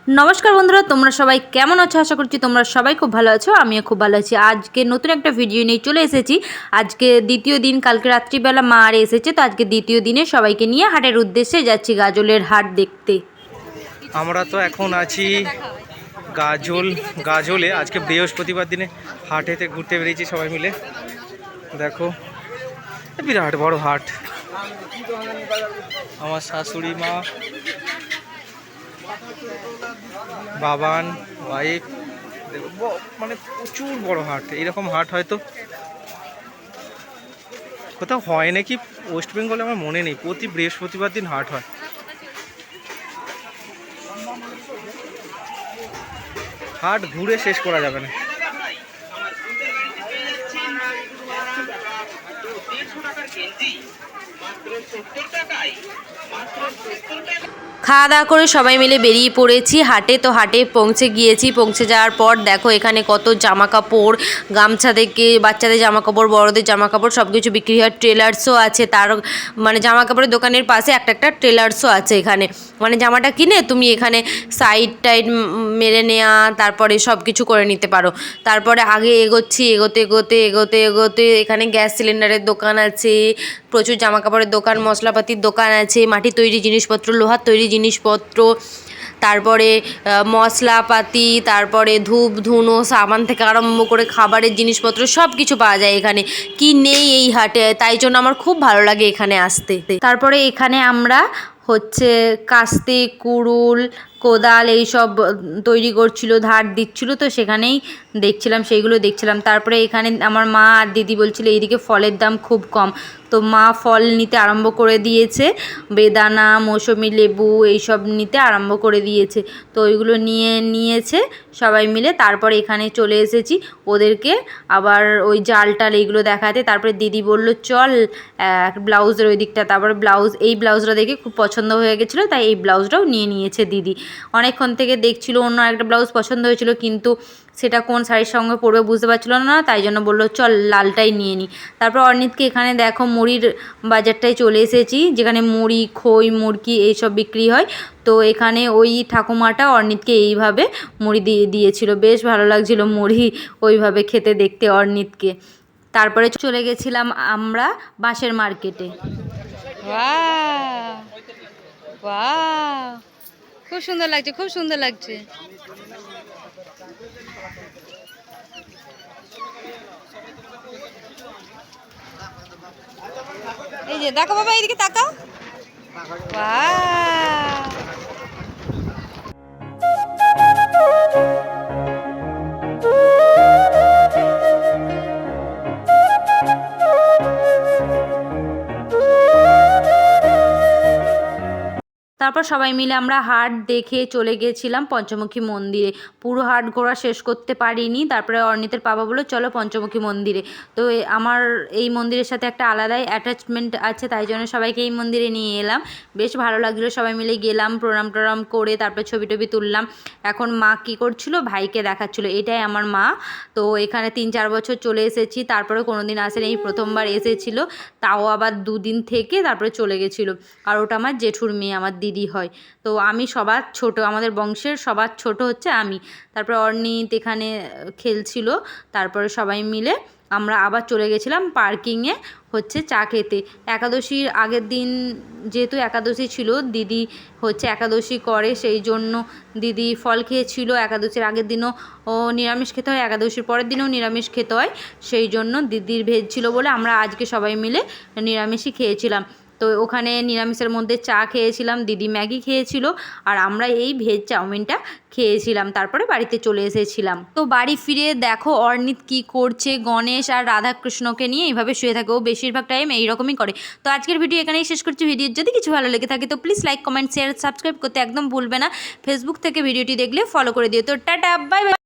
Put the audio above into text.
নমস্কার বন্ধুরা, তোমরা সবাই কেমন আছো? আশা করছি তোমরা সবাই খুব ভালো আছো। আমিও খুব ভালো আছি। আজকে নতুন একটা ভিডিও নিয়ে চলে এসেছি। আজকে দ্বিতীয় দিন, কালকে রাত্রিবেলা মা আর এসেছে, তো আজকে দ্বিতীয় দিনে সবাইকে নিয়ে হাটের উদ্দেশ্যে যাচ্ছি গাজলের হাট দেখতে। আমরা তো এখন আছি গাজলে। আজকে বৃহস্পতিবার দিনে হাটেতে ঘুরতে বেরিয়েছি সবাই মিলে। দেখো বিরাট বড় হাট। আমার শাশুড়ি মা, বাবান, ওয়াইফ, মানে প্রচুর বড় হাট। এইরকম হাট হয়তো কোথাও হয় নাকি ওয়েস্ট বেঙ্গলে, আমার মনে নেই। প্রতি বৃহস্পতিবার দিন হাট হয়। হাট ঘুরে শেষ করা যাবে না। খাওয়া দাওয়া করে সবাই মিলে বেরিয়ে পড়েছি হাটে। তো হাটে পৌঁছে গিয়েছি। পৌঁছে যাওয়ার পর দেখো এখানে কত জামা কাপড়, গামছা থেকে বাচ্চাদের জামা কাপড়, বড়দের জামা কাপড় সব কিছু বিক্রি হয়। ট্রেলার্সও আছে, তার মানে জামা কাপড়ের দোকানের পাশে একটা ট্রেলার্সও আছে এখানে। মানে জামাটা কিনে তুমি এখানে সাইড টাইড মেরে নেওয়া, তারপরে সব কিছু করে নিতে পারো। তারপরে আগে এগোচ্ছি, এগোতে এখানে গ্যাস সিলিন্ডারের দোকান আছে, প্রচুর জামা কাপড়ের দোকান, মশলাপাতির দোকান আছে, মাটির তৈরি জিনিসপত্র, লোহার তৈরি জিনিসপত্র, তারপরে মশলাপাতি, তারপরে ধূপ ধুনো, সাবান থেকে আরম্ভ করে খাবারের জিনিসপত্র সব কিছু পাওয়া যায় এখানে। কি নেই এই হাটে, তাই জন্য আমার খুব ভালো লাগে এখানে আসতে। তারপরে এখানে আমরা হচ্ছে কাস্তে, কুড়ুল, কোদাল এইসব তৈরি করছিল, ধার দিচ্ছিল, তো সেখানেই সেইগুলো দেখছিলাম। তারপরে এখানে আমার মা আর দিদি বলছিল এইদিকে ফলের দাম খুব কম, তো মা ফল নিতে আরম্ভ করে দিয়েছে। বেদানা, মৌসুমি লেবু এইসব নিতে আরম্ভ করে দিয়েছে। তো ওইগুলো নিয়েছে সবাই মিলে। তারপরে এখানে চলে এসেছি ওদেরকে আবার ওই জাল টাল এইগুলো দেখাতে। তারপরে দিদি বলল চল ব্লাউজের ওই দিকটা। তারপরে এই ব্লাউজটা দেখে খুব পছন্দ হয়ে গেছিলো, তাই এই ব্লাউজটাও নিয়েছে দিদি। অনেকক্ষণ থেকে দেখছিল, অন্য একটা ব্লাউজ পছন্দ হয়েছিল, কিন্তু সেটা কোন শাড়ির সঙ্গে পরবে বুঝতে পারছিল না, তাই জন্য বললো চল লালটাই নিয়ে নিই। তারপর অর্ণিতকে এখানে দেখো মুড়ির বাজারটায় চলে এসেছি, যেখানে মুড়ি, খই, মুড়কি এইসব বিক্রি হয়। তো এখানে ওই ঠাকুমাটা অর্ণিতকে এইভাবে মুড়ি দিয়েছিল। বেশ ভালো লাগছিল মুড়ি ওইভাবে খেতে দেখতে অর্ণিতকে। তারপরে চলে গেছিলাম আমরা বাঁশের মার্কেটে। খুব সুন্দর লাগছে, খুব সুন্দর লাগছে। এই যে দেখো বাবা, এইদিকে তাকাও। তারপর সবাই মিলে আমরা হাট দেখে চলে গেছিলাম পঞ্চমুখী মন্দিরে। পুরো হাট ঘোরা শেষ করতে পারিনি। তারপরে অর্ণিতের বাবা বললো চলো পঞ্চমুখী মন্দিরে। তো আমার এই মন্দিরের সাথে একটা আলাদাই অ্যাটাচমেন্ট আছে, তাই জন্য সবাইকে এই মন্দিরে নিয়ে এলাম। বেশ ভালো লাগছিলো, সবাই মিলে গেলাম, প্রণাম টরাম করে তারপরে ছবি টবি তুললাম। এখন মা কী করছিল, ভাইকে দেখাচ্ছিলো। এটাই আমার মা। তো এখানে 3-4 বছর চলে এসেছি, তারপরে কোনো দিন আসেনি, এই প্রথমবার এসেছিলো। তাও আবার 2 দিন থেকে তারপরে চলে গেছিলো। আর ওটা আমার জেঠুর মেয়ে, আমার দিদি হয়। তো আমি সবার ছোট, আমাদের বংশের সবার ছোট হচ্ছে আমি। তারপরে অর্ণিত এখানে খেলছিল। তারপরে সবাই মিলে আমরা আবার চলে গেছিলাম পার্কিংয়ে হচ্ছে চা খেতে। একাদশীর আগের দিন যেহেতু একাদশী ছিল, দিদি হচ্ছে একাদশী করে, সেই জন্য দিদি ফল খেয়েছিল। একাদশীর আগের দিনও নিরামিষ খেতে হয়, একাদশীর পরের দিনেও নিরামিষ খেতে হয়, সেই জন্য দিদির ভেজ ছিল বলে আমরা আজকে সবাই মিলে নিরামিষই খেয়েছিলাম। তো ওখানে নিরামিষের মধ্যে চা খেয়েছিলাম, দিদি ম্যাগি খেয়েছিল, আর আমরা এই ভেজ চাউমিনটা খেয়েছিলাম। তারপরে বাড়িতে চলে এসেছিলাম। তো বাড়ি ফিরে দেখো অর্ণিত কি করছে, গণেশ আর রাধাকৃষ্ণকে নিয়ে এইভাবে শুয়ে থাকে। ও বেশিরভাগ টাইম এইরকমই করে। তো আজকের ভিডিও এখানেই শেষ করছি। ভিডিও যদি কিছু ভালো লেগে থাকে তো please like, comment, share, subscribe করতে একদম ভুলবে না। ফেসবুক থেকে ভিডিওটি দেখলে ফলো করে দিও। তো টাটা, বাই বাই।